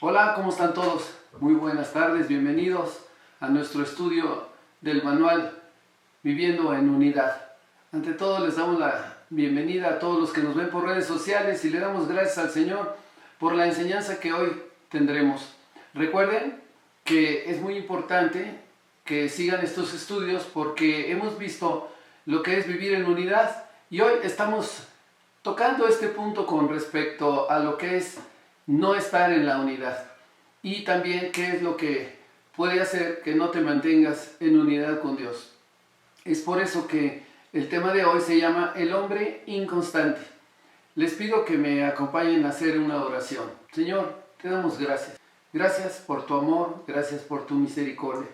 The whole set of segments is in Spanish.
Hola, ¿cómo están todos? Muy buenas tardes, bienvenidos a nuestro estudio del manual Viviendo en Unidad. Ante todo les damos la bienvenida a todos los que nos ven por redes sociales y le damos gracias al Señor por la enseñanza que hoy tendremos. Recuerden que es muy importante que sigan estos estudios porque hemos visto lo que es vivir en unidad y hoy estamos tocando este punto con respecto a lo que es no estar en la unidad y también qué es lo que puede hacer que no te mantengas en unidad con Dios. Es por eso que el tema de hoy se llama El hombre inconstante. Les pido que me acompañen a hacer una oración. Señor, te damos gracias. Gracias por tu amor, gracias por tu misericordia.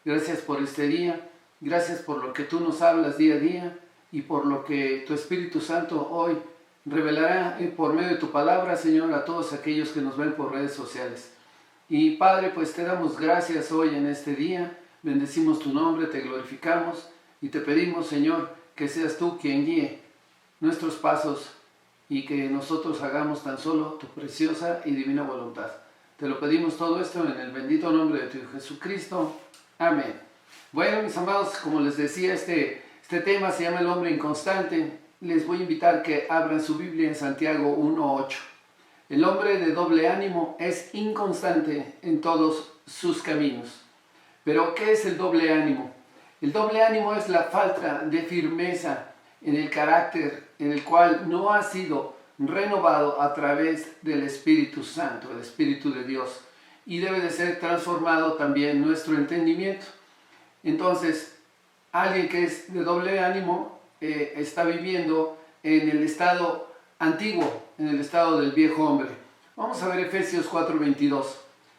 Gracias por este día, gracias por lo que tú nos hablas día a día y por lo que tu Espíritu Santo hoy revelará por medio de tu palabra, Señor, a todos aquellos que nos ven por redes sociales. Y Padre, pues te damos gracias hoy en este día, bendecimos tu nombre, te glorificamos y te pedimos, Señor, que seas tú quien guíe nuestros pasos y que nosotros hagamos tan solo tu preciosa y divina voluntad. Te lo pedimos todo esto en el bendito nombre de tu Hijo Jesucristo. Amén. Bueno, mis amados, como les decía, este tema se llama El hombre inconstante. Les voy a invitar que abran su Biblia en Santiago 1:8. El hombre de doble ánimo es inconstante en todos sus caminos. Pero, ¿qué es el doble ánimo? El doble ánimo es la falta de firmeza en el carácter en el cual no ha sido renovado a través del Espíritu Santo, el Espíritu de Dios. Y debe de ser transformado también nuestro entendimiento. Entonces, alguien que es de doble ánimo está viviendo en el estado antiguo, en el estado del viejo hombre. Vamos a ver Efesios 4:22.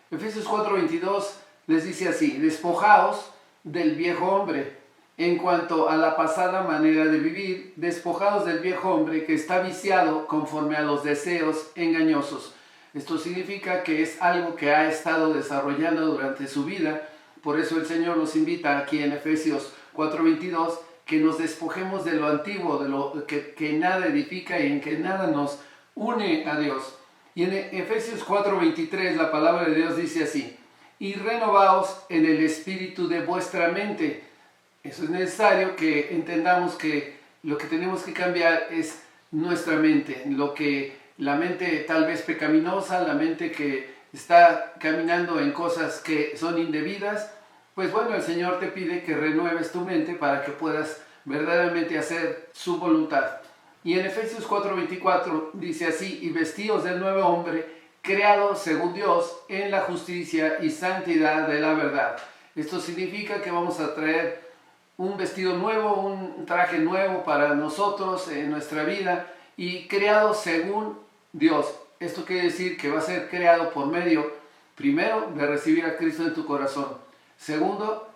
Efesios 4:22 les dice así: despojaos del viejo hombre en cuanto a la pasada manera de vivir, despojaos del viejo hombre que está viciado conforme a los deseos engañosos. Esto significa que es algo que ha estado desarrollando durante su vida. Por eso el Señor nos invita aquí en Efesios 4:22 que nos despojemos de lo antiguo, de lo que nada edifica y en que nada nos une a Dios. Y en Efesios 4:23 la palabra de Dios dice así: y renovaos en el espíritu de vuestra mente. Eso es necesario que entendamos que lo que tenemos que cambiar es nuestra mente, la mente tal vez pecaminosa, la mente que está caminando en cosas que son indebidas. Pues bueno, el Señor te pide que renueves tu mente para que puedas verdaderamente hacer su voluntad. Y en Efesios 4:24 dice así: y vestíos del nuevo hombre, creado según Dios en la justicia y santidad de la verdad. Esto significa que vamos a traer un vestido nuevo, un traje nuevo para nosotros en nuestra vida y creado según Dios. Esto quiere decir que va a ser creado por medio, primero, de recibir a Cristo en tu corazón. Segundo,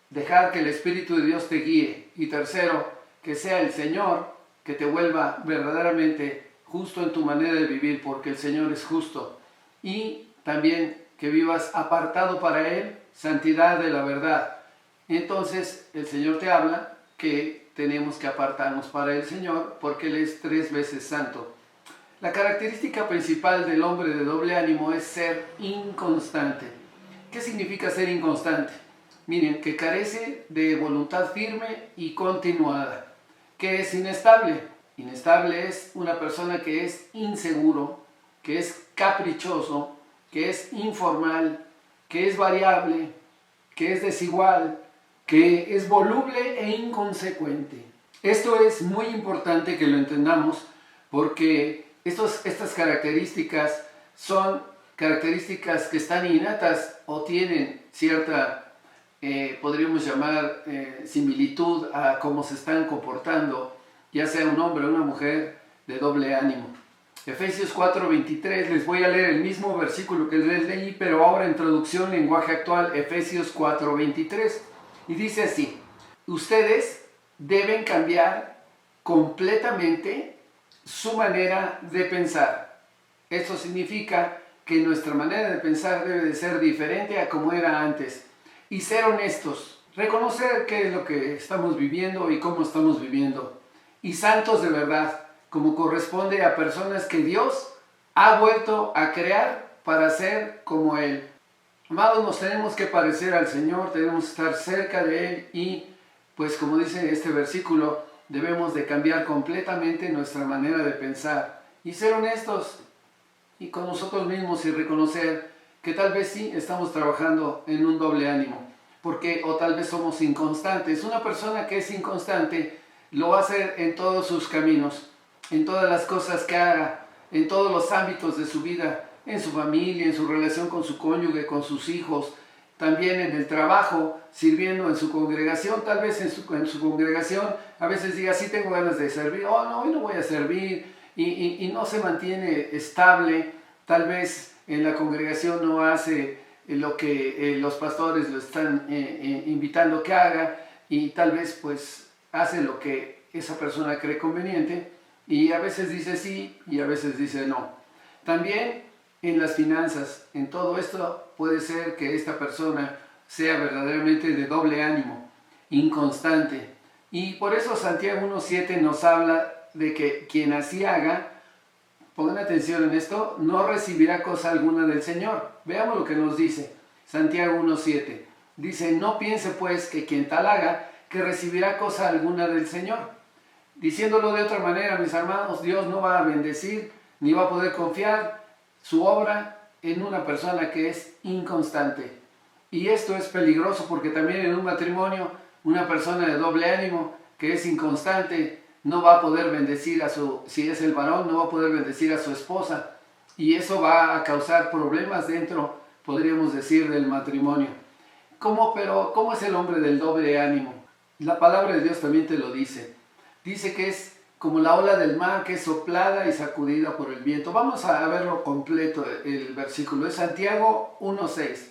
dejar que el Espíritu de Dios te guíe. Y tercero, que sea el Señor que te vuelva verdaderamente justo en tu manera de vivir, porque el Señor es justo. Y también que vivas apartado para Él, santidad de la verdad. Entonces el Señor te habla que tenemos que apartarnos para el Señor porque Él es 3 veces santo. La característica principal del hombre de doble ánimo es ser inconstante. ¿Qué significa ser inconstante? Miren, que carece de voluntad firme y continuada. ¿Qué es inestable? Inestable es una persona que es inseguro, que es caprichoso, que es informal, que es variable, que es desigual, que es voluble e inconsecuente. Esto es muy importante que lo entendamos porque estas características son características que están innatas o tienen cierta, podríamos llamar, similitud a cómo se están comportando, ya sea un hombre o una mujer de doble ánimo. Efesios 4:23, les voy a leer el mismo versículo que les leí, pero ahora en traducción lenguaje actual, Efesios 4:23. Y dice así: ustedes deben cambiar completamente su manera de pensar. Esto significa que nuestra manera de pensar debe de ser diferente a como era antes. Y ser honestos, reconocer qué es lo que estamos viviendo y cómo estamos viviendo. Y santos de verdad, como corresponde a personas que Dios ha vuelto a crear para ser como Él. Amados, nos tenemos que parecer al Señor, tenemos que estar cerca de Él y, pues como dice este versículo, debemos de cambiar completamente nuestra manera de pensar y ser honestos y con nosotros mismos y reconocer que tal vez sí estamos trabajando en un doble ánimo, porque o tal vez somos inconstantes. Una persona que es inconstante lo va a hacer en todos sus caminos, en todas las cosas que haga, en todos los ámbitos de su vida, en su familia, en su relación con su cónyuge, con sus hijos, también en el trabajo, sirviendo en su congregación. Tal vez en su congregación a veces diga, sí tengo ganas de servir, oh no, hoy no voy a servir, y no se mantiene estable. Tal vez en la congregación no hace lo que los pastores lo están invitando que haga, y tal vez pues hace lo que esa persona cree conveniente, y a veces dice sí y a veces dice no. También en las finanzas, en todo esto puede ser que esta persona sea verdaderamente de doble ánimo, inconstante. Y por eso Santiago 1.7 nos habla de que quien así haga, pongan atención en esto, no recibirá cosa alguna del Señor. Veamos lo que nos dice Santiago 1.7. Dice, no piense pues que quien tal haga, que recibirá cosa alguna del Señor. Diciéndolo de otra manera, mis hermanos, Dios no va a bendecir, ni va a poder confiar su obra en una persona que es inconstante. Y esto es peligroso porque también en un matrimonio, una persona de doble ánimo que es inconstante no va a poder bendecir si es el varón, no va a poder bendecir a su esposa. Y eso va a causar problemas dentro, podríamos decir, del matrimonio. Pero ¿cómo es el hombre del doble ánimo? La palabra de Dios también te lo dice. Dice que es como la ola del mar que es soplada y sacudida por el viento. Vamos a verlo completo el versículo. Es Santiago 1.6.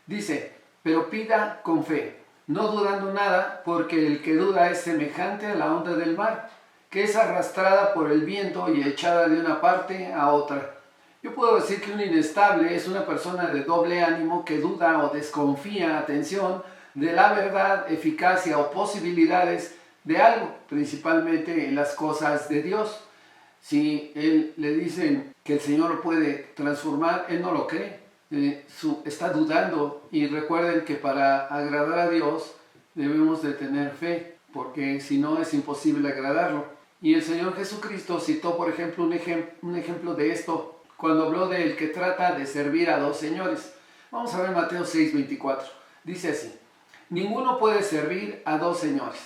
Dice, pero pida con fe, no dudando nada, porque el que duda es semejante a la onda del mar, que es arrastrada por el viento y echada de una parte a otra. Yo puedo decir que un inestable es una persona de doble ánimo que duda o desconfía, atención, de la verdad, eficacia o posibilidades de algo, principalmente en las cosas de Dios. Si él le dicen que el Señor lo puede transformar, él no lo cree, está dudando. Y recuerden que para agradar a Dios debemos de tener fe, porque si no es imposible agradarlo. Y el Señor Jesucristo citó, por ejemplo, un ejemplo de esto cuando habló del que trata de servir a dos señores. Vamos a ver Mateo 6.24. Dice así, ninguno puede servir a dos señores,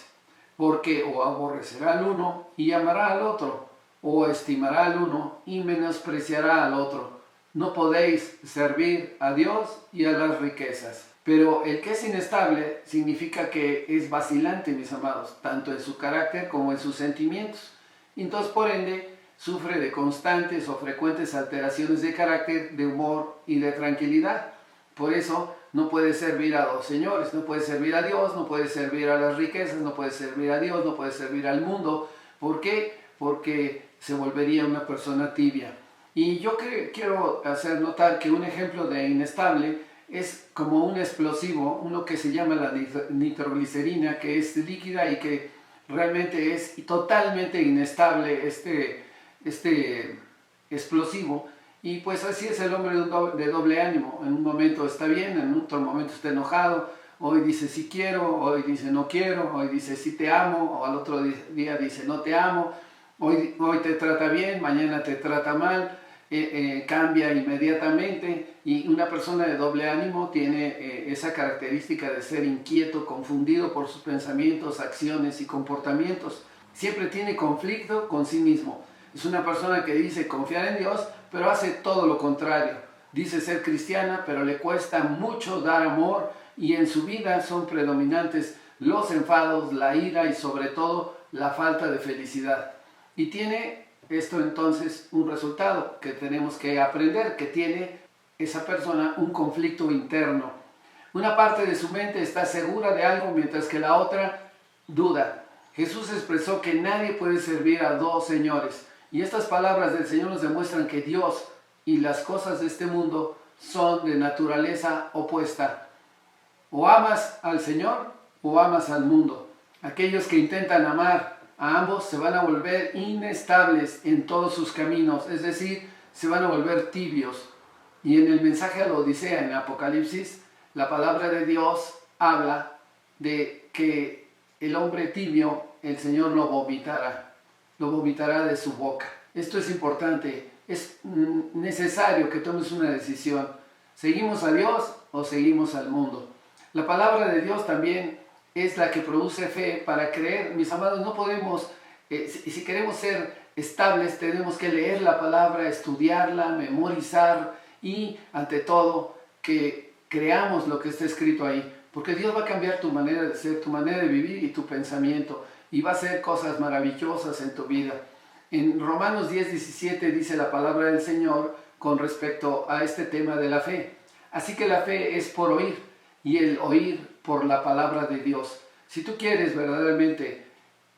porque o aborrecerá al uno y amará al otro, o estimará al uno y menospreciará al otro. No podéis servir a Dios y a las riquezas. Pero el que es inestable significa que es vacilante, mis amados, tanto en su carácter como en sus sentimientos. Entonces, por ende, sufre de constantes o frecuentes alteraciones de carácter, de humor y de tranquilidad. Por eso no puede servir a dos señores, no puede servir a Dios, no puede servir a las riquezas, no puede servir a Dios, no puede servir al mundo. ¿Por qué? Porque se volvería una persona tibia. Y yo quiero hacer notar que un ejemplo de inestable es como un explosivo, uno que se llama la nitroglicerina, que es líquida y que realmente es totalmente inestable este explosivo. Y pues así es el hombre de doble ánimo. En un momento está bien, en otro momento está enojado. Hoy dice sí quiero, hoy dice no quiero, hoy dice sí te amo, o al otro día dice no te amo. Hoy te trata bien, mañana te trata mal. Cambia inmediatamente. Y una persona de doble ánimo tiene esa característica de ser inquieto, confundido por sus pensamientos, acciones y comportamientos. Siempre tiene conflicto con sí mismo. Es una persona que dice confiar en Dios, pero hace todo lo contrario. Dice ser cristiana, pero le cuesta mucho dar amor, y en su vida son predominantes los enfados, la ira y sobre todo la falta de felicidad. Y tiene esto entonces un resultado que tenemos que aprender, que tiene esa persona un conflicto interno. Una parte de su mente está segura de algo mientras que la otra duda. Jesús expresó que nadie puede servir a dos señores. Y estas palabras del Señor nos demuestran que Dios y las cosas de este mundo son de naturaleza opuesta. O amas al Señor o amas al mundo. Aquellos que intentan amar a ambos se van a volver inestables en todos sus caminos, es decir, se van a volver tibios. Y en el mensaje a la Odisea, en Apocalipsis, la palabra de Dios habla de que el hombre tibio, el Señor lo vomitará de su boca. Esto es importante, es necesario que tomes una decisión. ¿Seguimos a Dios o seguimos al mundo? La palabra de Dios también es la que produce fe para creer. Mis amados, no podemos, si queremos ser estables, tenemos que leer la palabra, estudiarla, memorizar y, ante todo, que creamos lo que está escrito ahí. Porque Dios va a cambiar tu manera de ser, tu manera de vivir y tu pensamiento. Y va a hacer cosas maravillosas en tu vida. En Romanos 10:17 dice la palabra del Señor con respecto a este tema de la fe. Así que la fe es por oír y el oír por la palabra de Dios. Si tú quieres verdaderamente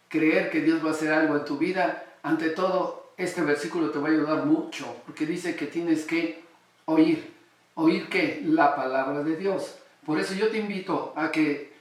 creer que Dios va a hacer algo en tu vida, ante todo este versículo te va a ayudar mucho, porque dice que tienes que oír. ¿Oír qué? La palabra de Dios. Por eso yo te invito a que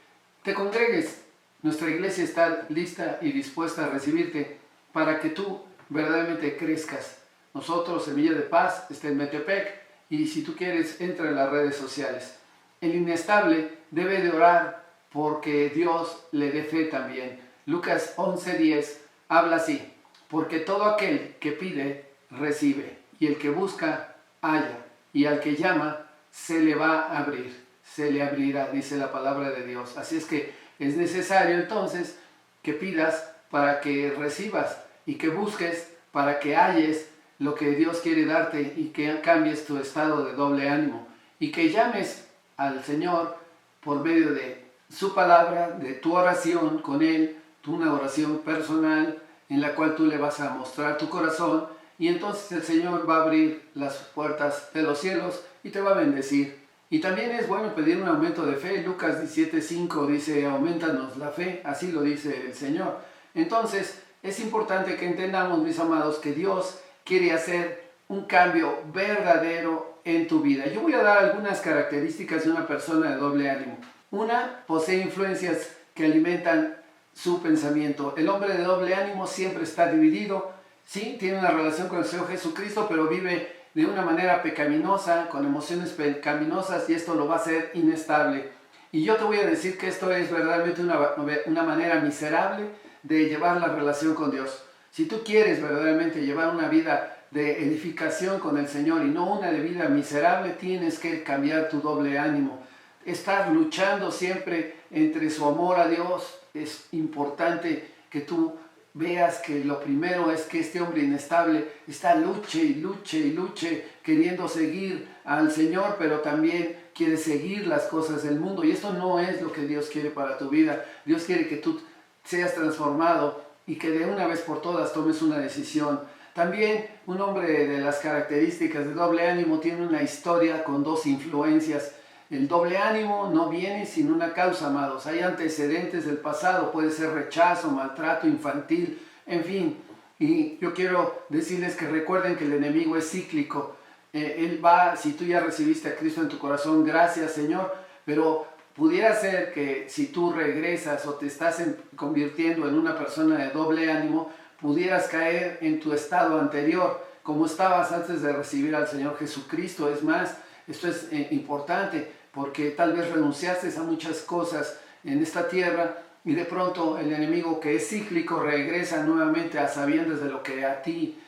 te congregues. Nuestra iglesia está lista y dispuesta a recibirte para que tú verdaderamente crezcas. Nosotros, Semilla de Paz, está en Metepec, y si tú quieres, entra en las redes sociales. El inestable debe de orar porque Dios le dé fe también. Lucas 11:10 habla así: porque todo aquel que pide, recibe, y el que busca, halla, y al que llama, se le va a abrir, se le abrirá, dice la palabra de Dios. Así es que es necesario entonces que pidas para que recibas, y que busques para que halles lo que Dios quiere darte, y que cambies tu estado de doble ánimo, y que llames al Señor por medio de su palabra, de tu oración con Él, una oración personal en la cual tú le vas a mostrar tu corazón, y entonces el Señor va a abrir las puertas de los cielos y te va a bendecir. Y también es bueno pedir un aumento de fe. Lucas 17:5 dice: aumentanos la fe, así lo dice el Señor. Entonces es importante que entendamos, mis amados, que Dios quiere hacer un cambio verdadero en tu vida. Yo voy a dar algunas características de una persona de doble ánimo. Una, posee influencias que alimentan su pensamiento. El hombre de doble ánimo siempre está dividido. Sí, tiene una relación con el Señor Jesucristo, pero vive de una manera pecaminosa, con emociones pecaminosas, y esto lo va a hacer inestable. Y yo te voy a decir que esto es verdaderamente una manera miserable de llevar la relación con Dios. Si tú quieres verdaderamente llevar una vida de edificación con el Señor y no una de vida miserable, tienes que cambiar tu doble ánimo. Estar luchando siempre entre su amor a Dios. Es importante que tú veas que lo primero es que este hombre inestable está luche y luche y luche, queriendo seguir al Señor, pero también quiere seguir las cosas del mundo. Y esto no es lo que Dios quiere para tu vida. Dios quiere que tú seas transformado y que de una vez por todas tomes una decisión. También un hombre de las características de doble ánimo tiene una historia con dos influencias. El doble ánimo no viene sin una causa, amados. Hay antecedentes del pasado, puede ser rechazo, maltrato infantil, en fin. Y yo quiero decirles que recuerden que el enemigo es cíclico. Él va, si tú ya recibiste a Cristo en tu corazón, gracias Señor, pero pudiera ser que si tú regresas o te estás convirtiendo en una persona de doble ánimo, pudieras caer en tu estado anterior, como estabas antes de recibir al Señor Jesucristo. Es más, esto es importante, porque tal vez renunciaste a muchas cosas en esta tierra y de pronto el enemigo, que es cíclico, regresa nuevamente a sabiendas de lo que a ti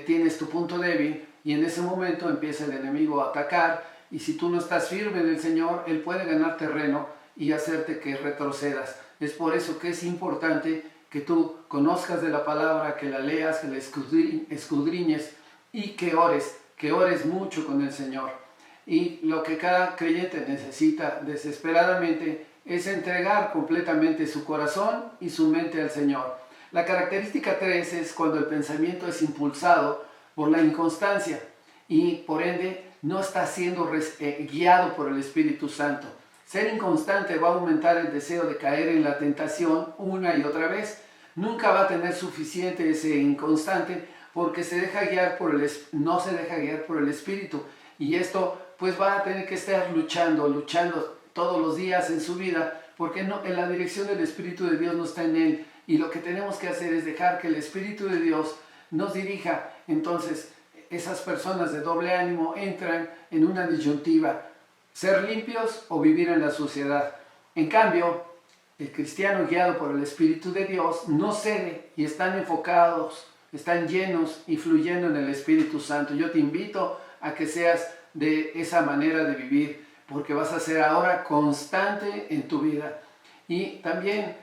tienes tu punto débil, y en ese momento empieza el enemigo a atacar, y si tú no estás firme en el Señor, él puede ganar terreno y hacerte que retrocedas. Es por eso que es importante que tú conozcas de la palabra, que la leas, que la escudriñes y que ores mucho con el Señor. Y lo que cada creyente necesita desesperadamente es entregar completamente su corazón y su mente al Señor. La característica 3 es cuando el pensamiento es impulsado por la inconstancia y por ende no está siendo guiado por el Espíritu Santo. Ser inconstante va a aumentar el deseo de caer en la tentación una y otra vez. Nunca va a tener suficiente ese inconstante, porque no se deja guiar por el Espíritu. Y esto pues va a tener que estar luchando todos los días en su vida, porque en la dirección del Espíritu de Dios no está en él. Y lo que tenemos que hacer es dejar que el Espíritu de Dios nos dirija. Entonces esas personas de doble ánimo entran en una disyuntiva: ser limpios o vivir en la suciedad. En cambio, el cristiano guiado por el Espíritu de Dios no cede y están enfocados, están llenos y fluyendo en el Espíritu Santo. Yo te invito a que seas de esa manera de vivir, porque vas a ser ahora constante en tu vida. Y también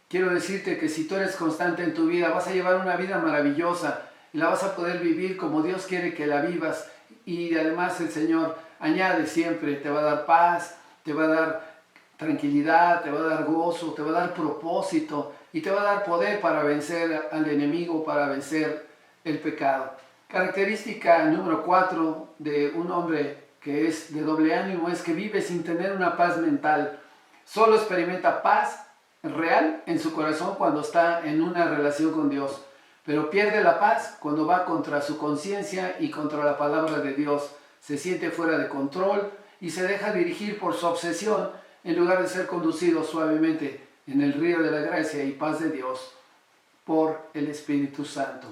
quiero decirte que si tú eres constante en tu vida, vas a llevar una vida maravillosa y la vas a poder vivir como Dios quiere que la vivas. Y además el Señor añade siempre, te va a dar paz, te va a dar tranquilidad, te va a dar gozo, te va a dar propósito y te va a dar poder para vencer al enemigo, para vencer el pecado. Característica número 4 de un hombre que es de doble ánimo es que vive sin tener una paz mental. Solo experimenta paz real en su corazón cuando está en una relación con Dios, pero pierde la paz cuando va contra su conciencia y contra la palabra de Dios. Se siente fuera de control y se deja dirigir por su obsesión en lugar de ser conducido suavemente en el río de la gracia y paz de Dios por el Espíritu Santo.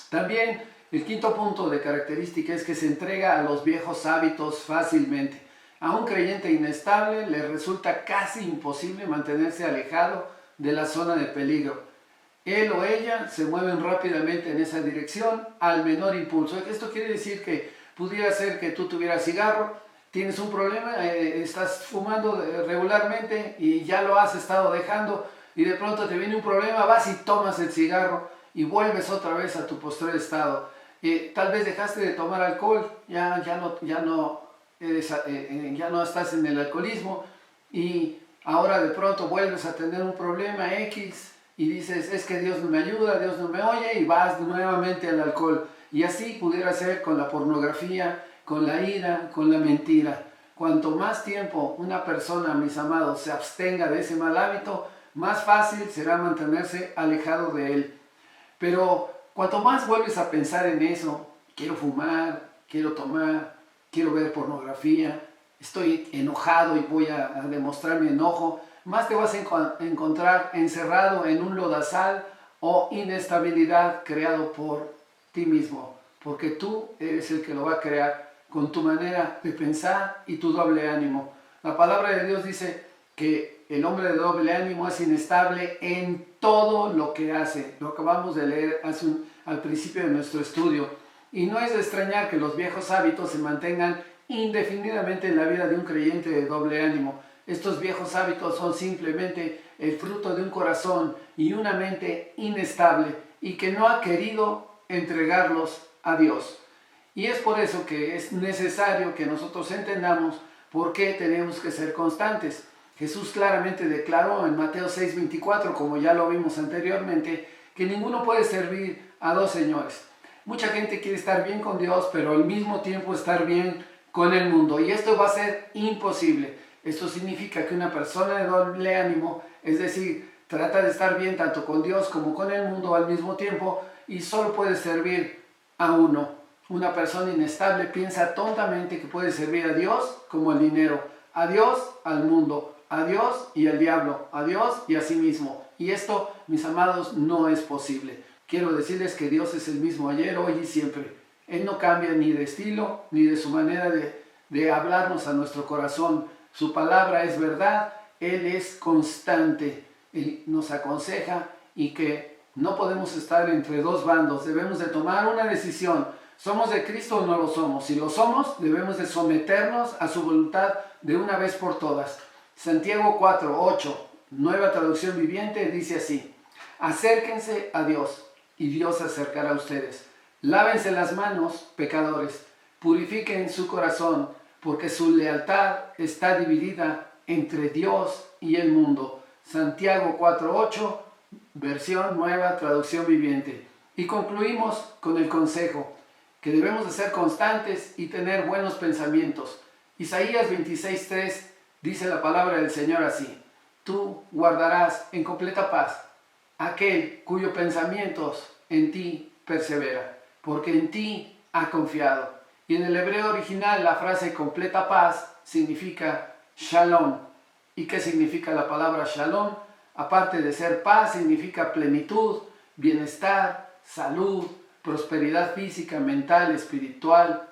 También el quinto punto de característica es que se entrega a los viejos hábitos fácilmente. A un creyente inestable le resulta casi imposible mantenerse alejado de la zona de peligro. Él o ella se mueven rápidamente en esa dirección al menor impulso. Esto quiere decir que pudiera ser que tú tuvieras cigarro, tienes un problema, estás fumando regularmente y ya lo has estado dejando y de pronto te viene un problema, vas y tomas el cigarro y vuelves otra vez a tu postrer estado. Tal vez dejaste de tomar alcohol, ya no estás en el alcoholismo y ahora de pronto vuelves a tener un problema X y dices, es que Dios no me ayuda, Dios no me oye, y vas nuevamente al alcohol. Y así pudiera ser con la pornografía, con la ira, con la mentira. Cuanto más tiempo una persona, mis amados, se abstenga de ese mal hábito, más fácil será mantenerse alejado de él. Pero cuanto más vuelves a pensar en eso, quiero fumar, quiero tomar, quiero ver pornografía, estoy enojado y voy a demostrar mi enojo, más te vas a encontrar encerrado en un lodazal o inestabilidad creado por ti mismo, porque tú eres el que lo va a crear con tu manera de pensar y tu doble ánimo. La palabra de Dios dice que el hombre de doble ánimo es inestable en todo lo que hace. Lo acabamos de leer al principio de nuestro estudio. Y no es de extrañar que los viejos hábitos se mantengan indefinidamente en la vida de un creyente de doble ánimo. Estos viejos hábitos son simplemente el fruto de un corazón y una mente inestable y que no ha querido entregarlos a Dios. Y es por eso que es necesario que nosotros entendamos por qué tenemos que ser constantes. Jesús claramente declaró en Mateo 6:24, como ya lo vimos anteriormente, que ninguno puede servir a dos señores. Mucha gente quiere estar bien con Dios, pero al mismo tiempo estar bien con el mundo. Y esto va a ser imposible. Esto significa que una persona de doble ánimo, es decir, trata de estar bien tanto con Dios como con el mundo al mismo tiempo y solo puede servir a uno. Una persona inestable piensa tontamente que puede servir a Dios como al dinero, a Dios al mundo, a Dios y al diablo, a Dios y a sí mismo. Y esto, mis amados, no es posible. Quiero decirles que Dios es el mismo ayer, hoy y siempre. Él no cambia ni de estilo, ni de su manera de hablarnos a nuestro corazón. Su palabra es verdad, Él es constante. Él nos aconseja y que no podemos estar entre dos bandos. Debemos de tomar una decisión. ¿Somos de Cristo o no lo somos? Si lo somos, debemos de someternos a su voluntad de una vez por todas. Santiago 4:8, nueva traducción viviente, dice así: acérquense a Dios y Dios se acercará a ustedes. Lávense las manos, pecadores, purifiquen su corazón, porque su lealtad está dividida entre Dios y el mundo. Santiago 4:8, versión nueva traducción viviente. Y concluimos con el consejo, que debemos de ser constantes y tener buenos pensamientos. Isaías 26:3 dice la palabra del Señor así: tú guardarás en completa paz aquel cuyos pensamientos en ti persevera, porque en ti ha confiado. Y en el hebreo original la frase completa paz significa shalom. ¿Y qué significa la palabra shalom? Aparte de ser paz, significa plenitud, bienestar, salud, prosperidad física, mental, espiritual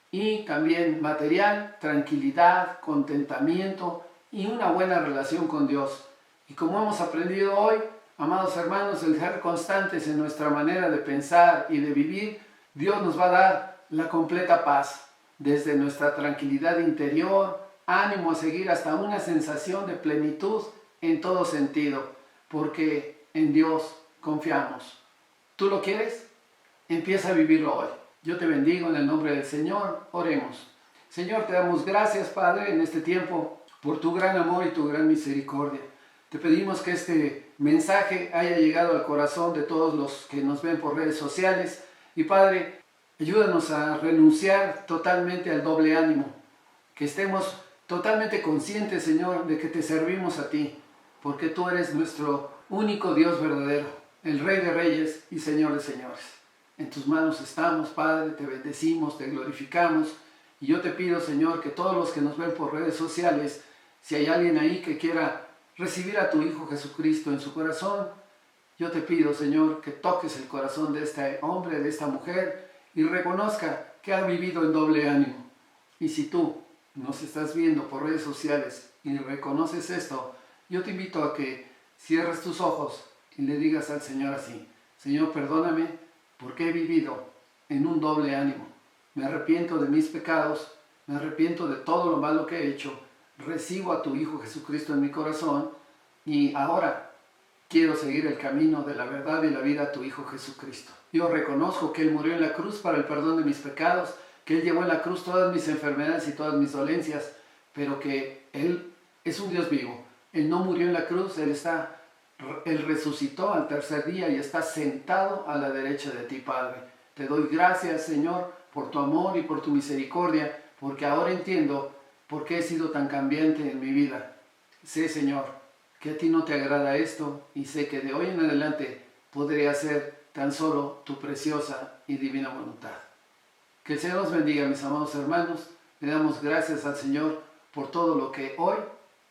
y también material, tranquilidad, contentamiento y una buena relación con Dios. Y como hemos aprendido hoy, amados hermanos, el ser constantes en nuestra manera de pensar y de vivir, Dios nos va a dar la completa paz, desde nuestra tranquilidad interior, ánimo a seguir hasta una sensación de plenitud en todo sentido, porque en Dios confiamos. ¿Tú lo quieres? Empieza a vivirlo hoy. Yo te bendigo en el nombre del Señor. Oremos. Señor, te damos gracias, Padre, en este tiempo, por tu gran amor y tu gran misericordia. Te pedimos que este mensaje haya llegado al corazón de todos los que nos ven por redes sociales. Y Padre, ayúdanos a renunciar totalmente al doble ánimo. Que estemos totalmente conscientes, Señor, de que te servimos a ti. Porque tú eres nuestro único Dios verdadero, el Rey de Reyes y Señor de Señores. En tus manos estamos, Padre, te bendecimos, te glorificamos. Y yo te pido, Señor, que todos los que nos ven por redes sociales, si hay alguien ahí que quiera recibir a tu Hijo Jesucristo en su corazón, yo te pido, Señor, que toques el corazón de este hombre, de esta mujer, y reconozca que ha vivido en doble ánimo. Y si tú nos estás viendo por redes sociales y reconoces esto, yo te invito a que cierres tus ojos y le digas al Señor así: Señor, perdóname porque he vivido en un doble ánimo. Me arrepiento de mis pecados, me arrepiento de todo lo malo que he hecho, recibo a tu Hijo Jesucristo en mi corazón y ahora quiero seguir el camino de la verdad y la vida a tu Hijo Jesucristo. Yo reconozco que Él murió en la cruz para el perdón de mis pecados, que Él llevó en la cruz todas mis enfermedades y todas mis dolencias, pero que Él es un Dios vivo. Él no murió en la cruz, Él resucitó al tercer día y está sentado a la derecha de ti, Padre. Te doy gracias, Señor, por tu amor y por tu misericordia, porque ahora entiendo por qué he sido tan cambiante en mi vida. Sé, Señor, que a ti no te agrada esto y sé que de hoy en adelante podré hacer tan solo tu preciosa y divina voluntad. Que el Señor los bendiga, mis amados hermanos. Le damos gracias al Señor por todo lo que hoy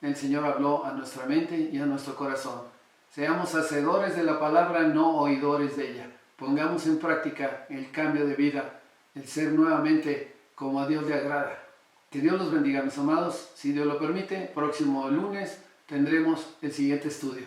el Señor habló a nuestra mente y a nuestro corazón. Seamos hacedores de la palabra, no oidores de ella. Pongamos en práctica el cambio de vida, el ser nuevamente como a Dios le agrada. Que Dios los bendiga, mis amados. Si Dios lo permite, próximo lunes tendremos el siguiente estudio.